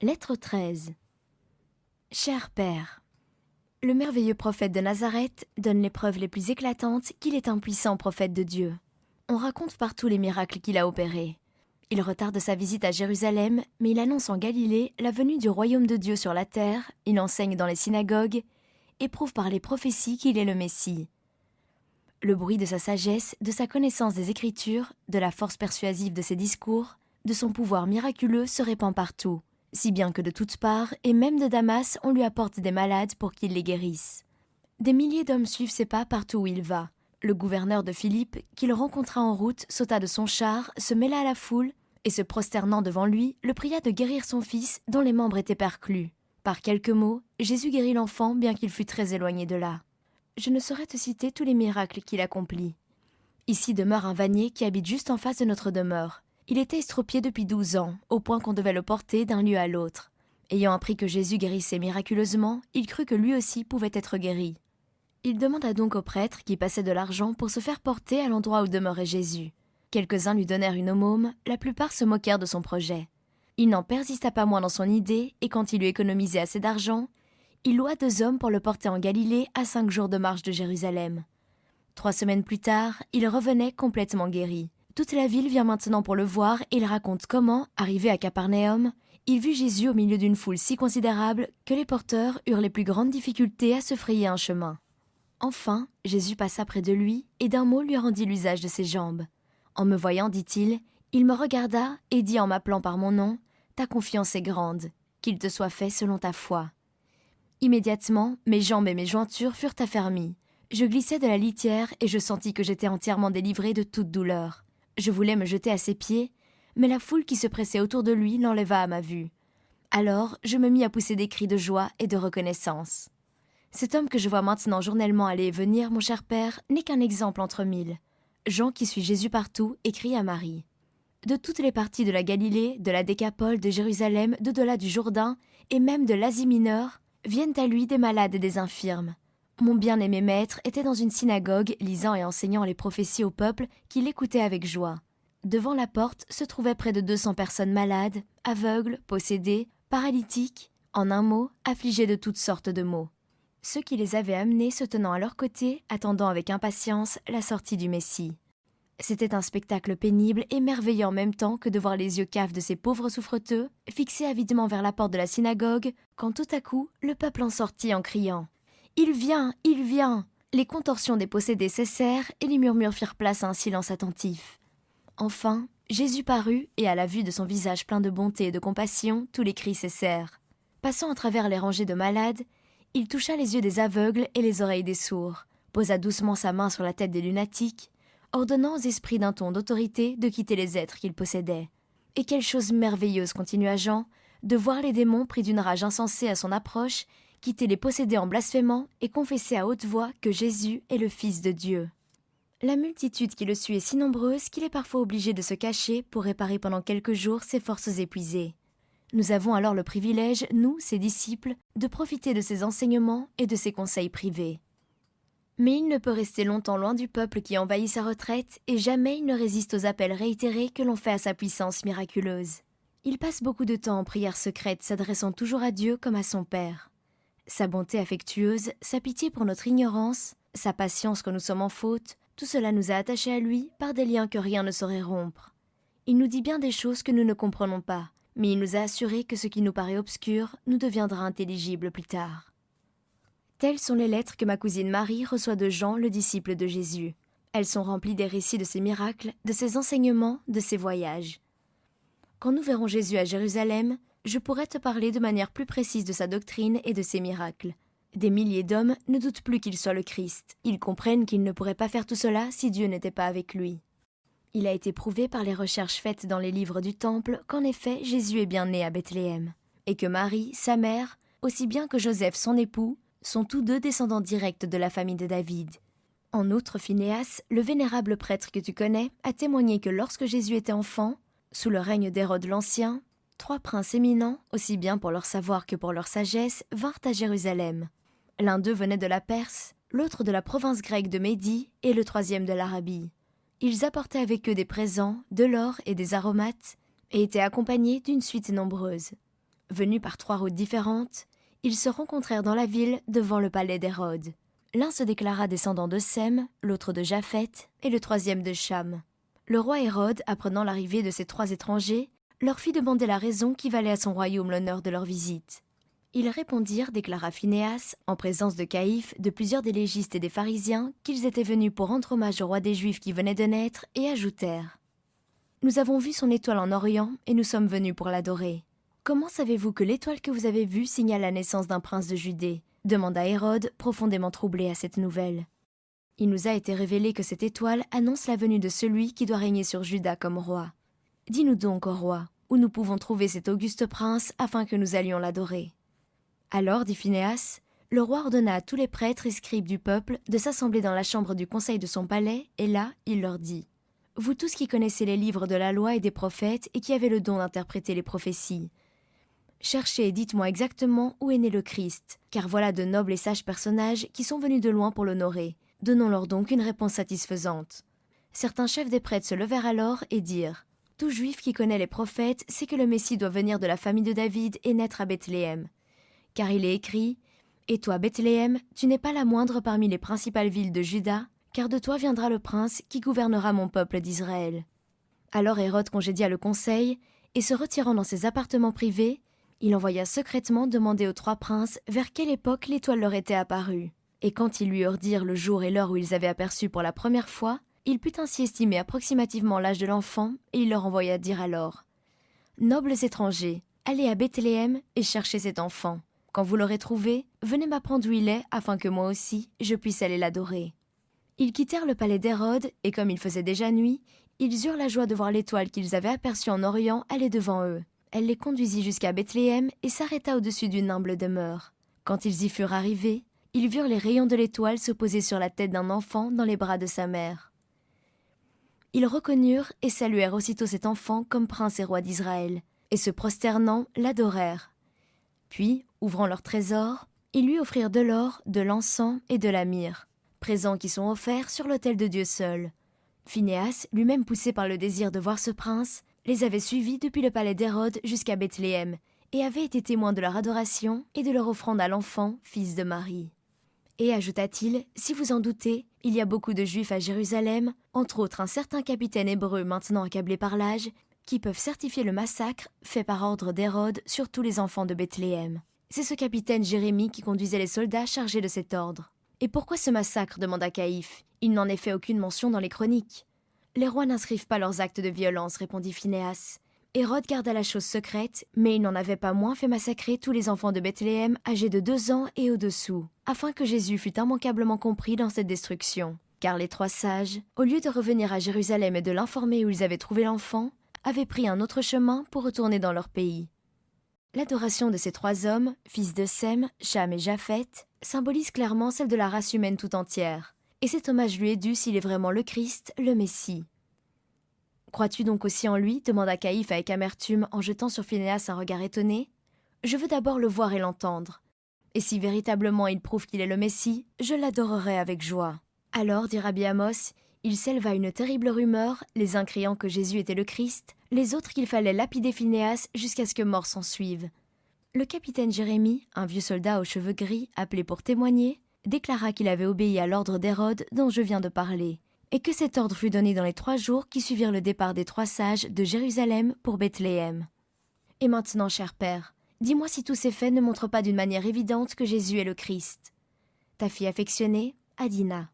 Lettre 13. Cher Père, le merveilleux prophète de Nazareth donne les preuves les plus éclatantes qu'il est un puissant prophète de Dieu. On raconte partout les miracles qu'il a opérés. Il retarde sa visite à Jérusalem, mais il annonce en Galilée la venue du royaume de Dieu sur la terre, il enseigne dans les synagogues, et prouve par les prophéties qu'il est le Messie. Le bruit de sa sagesse, de sa connaissance des Écritures, de la force persuasive de ses discours, de son pouvoir miraculeux se répand partout, si bien que de toutes parts, et même de Damas, on lui apporte des malades pour qu'il les guérisse. Des milliers d'hommes suivent ses pas partout où il va. Le gouverneur de Philippe, qu'il rencontra en route, sauta de son char, se mêla à la foule, et se prosternant devant lui, le pria de guérir son fils, dont les membres étaient perclus. Par quelques mots, Jésus guérit l'enfant, bien qu'il fût très éloigné de là. Je ne saurais te citer tous les miracles qu'il accomplit. Ici demeure un vannier qui habite juste en face de notre demeure. Il était estropié depuis 12 ans, au point qu'on devait le porter d'un lieu à l'autre. Ayant appris que Jésus guérissait miraculeusement, il crut que lui aussi pouvait être guéri. Il demanda donc au prêtre qui passait de l'argent pour se faire porter à l'endroit où demeurait Jésus. Quelques-uns lui donnèrent une aumône, la plupart se moquèrent de son projet. Il n'en persista pas moins dans son idée, et quand il eut économisé assez d'argent, il loua 2 hommes pour le porter en Galilée à 5 jours de marche de Jérusalem. 3 semaines plus tard, il revenait complètement guéri. Toute la ville vient maintenant pour le voir et il raconte comment, arrivé à Capernaum, il vit Jésus au milieu d'une foule si considérable que les porteurs eurent les plus grandes difficultés à se frayer un chemin. Enfin, Jésus passa près de lui et d'un mot lui rendit l'usage de ses jambes. En me voyant, dit-il, il me regarda et dit en m'appelant par mon nom, « Ta confiance est grande, qu'il te soit fait selon ta foi. » Immédiatement, mes jambes et mes jointures furent affermies. Je glissai de la litière et je sentis que j'étais entièrement délivré de toute douleur. Je voulais me jeter à ses pieds, mais la foule qui se pressait autour de lui l'enleva à ma vue. Alors, je me mis à pousser des cris de joie et de reconnaissance. Cet homme que je vois maintenant journellement aller et venir, mon cher père, n'est qu'un exemple entre 1000. Jean, qui suit Jésus partout, écrit à Marie. De toutes les parties de la Galilée, de la Décapole, de Jérusalem, d'au-delà du Jourdain, et même de l'Asie mineure, viennent à lui des malades et des infirmes. Mon bien-aimé maître était dans une synagogue, lisant et enseignant les prophéties au peuple qui l'écoutait avec joie. Devant la porte se trouvaient près de 200 personnes malades, aveugles, possédées, paralytiques, en un mot, affligées de toutes sortes de maux. Ceux qui les avaient amenés se tenant à leur côté, attendant avec impatience la sortie du Messie. C'était un spectacle pénible et merveilleux en même temps que de voir les yeux caves de ces pauvres souffreteux, fixés avidement vers la porte de la synagogue, quand tout à coup, le peuple en sortit en criant « Il vient, il vient !» Les contorsions des possédés cessèrent et les murmures firent place à un silence attentif. Enfin, Jésus parut et à la vue de son visage plein de bonté et de compassion, tous les cris cessèrent. Passant à travers les rangées de malades, il toucha les yeux des aveugles et les oreilles des sourds, posa doucement sa main sur la tête des lunatiques, ordonnant aux esprits d'un ton d'autorité de quitter les êtres qu'ils possédaient. Et quelle chose merveilleuse, continua Jean, de voir les démons pris d'une rage insensée à son approche, quitter les possédés en blasphémant et confesser à haute voix que Jésus est le Fils de Dieu. La multitude qui le suit est si nombreuse qu'il est parfois obligé de se cacher pour réparer pendant quelques jours ses forces épuisées. Nous avons alors le privilège, nous, ses disciples, de profiter de ses enseignements et de ses conseils privés. Mais il ne peut rester longtemps loin du peuple qui envahit sa retraite et jamais il ne résiste aux appels réitérés que l'on fait à sa puissance miraculeuse. Il passe beaucoup de temps en prière secrète, s'adressant toujours à Dieu comme à son Père. Sa bonté affectueuse, sa pitié pour notre ignorance, sa patience quand nous sommes en faute, tout cela nous a attachés à lui par des liens que rien ne saurait rompre. Il nous dit bien des choses que nous ne comprenons pas, mais il nous a assuré que ce qui nous paraît obscur nous deviendra intelligible plus tard. Telles sont les lettres que ma cousine Marie reçoit de Jean, le disciple de Jésus. Elles sont remplies des récits de ses miracles, de ses enseignements, de ses voyages. Quand nous verrons Jésus à Jérusalem, je pourrai te parler de manière plus précise de sa doctrine et de ses miracles. Des milliers d'hommes ne doutent plus qu'il soit le Christ. Ils comprennent qu'il ne pourrait pas faire tout cela si Dieu n'était pas avec lui. Il a été prouvé par les recherches faites dans les livres du Temple qu'en effet Jésus est bien né à Bethléem, et que Marie, sa mère, aussi bien que Joseph son époux, sont tous deux descendants directs de la famille de David. En outre, Phinéas, le vénérable prêtre que tu connais, a témoigné que lorsque Jésus était enfant, sous le règne d'Hérode l'Ancien, 3 princes éminents, aussi bien pour leur savoir que pour leur sagesse, vinrent à Jérusalem. L'un d'eux venait de la Perse, l'autre de la province grecque de Médie et le 3e de l'Arabie. Ils apportaient avec eux des présents, de l'or et des aromates, et étaient accompagnés d'une suite nombreuse. Venus par 3 routes différentes, ils se rencontrèrent dans la ville devant le palais d'Hérode. L'un se déclara descendant de Sem, l'autre de Japheth et le troisième de Cham. Le roi Hérode, apprenant l'arrivée de ces 3 étrangers, leur fit demander la raison qui valait à son royaume l'honneur de leur visite. Ils répondirent, déclara Phinehas, en présence de Caïphe, de plusieurs des légistes et des pharisiens, qu'ils étaient venus pour rendre hommage au roi des Juifs qui venait de naître, et ajoutèrent « Nous avons vu son étoile en Orient, et nous sommes venus pour l'adorer. Comment savez-vous que l'étoile que vous avez vue signale la naissance d'un prince de Judée ?» demanda Hérode, profondément troublé à cette nouvelle. « Il nous a été révélé que cette étoile annonce la venue de celui qui doit régner sur Juda comme roi. Dis-nous donc, ô roi, où nous pouvons trouver cet auguste prince afin que nous allions l'adorer. » Alors, dit Phinehas, le roi ordonna à tous les prêtres et scribes du peuple de s'assembler dans la chambre du conseil de son palais, et là, il leur dit « Vous tous qui connaissez les livres de la loi et des prophètes et qui avez le don d'interpréter les prophéties, cherchez et dites-moi exactement où est né le Christ, car voilà de nobles et sages personnages qui sont venus de loin pour l'honorer. Donnons-leur donc une réponse satisfaisante. » Certains chefs des prêtres se levèrent alors et dirent « Tout juif qui connaît les prophètes sait que le Messie doit venir de la famille de David et naître à Bethléem. Car il est écrit « Et toi, Bethléem, tu n'es pas la moindre parmi les principales villes de Juda, car de toi viendra le prince qui gouvernera mon peuple d'Israël. » Alors Hérode congédia le conseil, et se retirant dans ses appartements privés, il envoya secrètement demander aux 3 princes vers quelle époque l'étoile leur était apparue. Et quand ils lui eurent dit le jour et l'heure où ils avaient aperçu pour la première fois, il put ainsi estimer approximativement l'âge de l'enfant, et il leur envoya dire alors « Nobles étrangers, allez à Bethléem et cherchez cet enfant. Quand vous l'aurez trouvé, venez m'apprendre où il est, afin que moi aussi, je puisse aller l'adorer. » Ils quittèrent le palais d'Hérode, et comme il faisait déjà nuit, ils eurent la joie de voir l'étoile qu'ils avaient aperçue en Orient aller devant eux. Elle les conduisit jusqu'à Bethléem et s'arrêta au-dessus d'une humble demeure. Quand ils y furent arrivés, ils virent les rayons de l'étoile se poser sur la tête d'un enfant dans les bras de sa mère. Ils reconnurent et saluèrent aussitôt cet enfant comme prince et roi d'Israël, et se prosternant, l'adorèrent. Puis, ouvrant leurs trésors, ils lui offrirent de l'or, de l'encens et de la myrrhe, présents qui sont offerts sur l'autel de Dieu seul. Phinehas, lui-même poussé par le désir de voir ce prince, les avait suivis depuis le palais d'Hérode jusqu'à Bethléem, et avait été témoin de leur adoration et de leur offrande à l'enfant, fils de Marie. Et, ajouta-t-il, si vous en doutez, il y a beaucoup de Juifs à Jérusalem, entre autres un certain capitaine hébreu maintenant accablé par l'âge, qui peuvent certifier le massacre fait par ordre d'Hérode sur tous les enfants de Bethléem. C'est ce capitaine Jérémie qui conduisait les soldats chargés de cet ordre. « Et pourquoi ce massacre » demanda Caïphe. « Il n'en est fait aucune mention dans les chroniques. »« Les rois n'inscrivent pas leurs actes de violence, » répondit Phinehas. Hérode garda la chose secrète, mais il n'en avait pas moins fait massacrer tous les enfants de Bethléem âgés de 2 ans et au-dessous, afin que Jésus fût immanquablement compris dans cette destruction. Car les 3 sages, au lieu de revenir à Jérusalem et de l'informer où ils avaient trouvé l'enfant, avaient pris un autre chemin pour retourner dans leur pays. L'adoration de ces 3 hommes, fils de Sem, Cham et Japheth, symbolise clairement celle de la race humaine tout entière, et cet hommage lui est dû s'il est vraiment le Christ, le Messie. « Crois-tu donc aussi en lui » demanda Caïphe avec amertume en jetant sur Phinehas un regard étonné. « Je veux d'abord le voir et l'entendre. Et si véritablement il prouve qu'il est le Messie, je l'adorerai avec joie. » Alors, dit Rabbi Amos, il s'éleva une terrible rumeur, les uns criant que Jésus était le Christ, les autres qu'il fallait lapider Phinehas jusqu'à ce que mort s'en suive. Le capitaine Jérémie, un vieux soldat aux cheveux gris, appelé pour témoigner, déclara qu'il avait obéi à l'ordre d'Hérode dont je viens de parler, et que cet ordre fut donné dans les 3 jours qui suivirent le départ des 3 sages de Jérusalem pour Bethléem. Et maintenant, cher père, dis-moi si tous ces faits ne montrent pas d'une manière évidente que Jésus est le Christ. Ta fille affectionnée, Adina.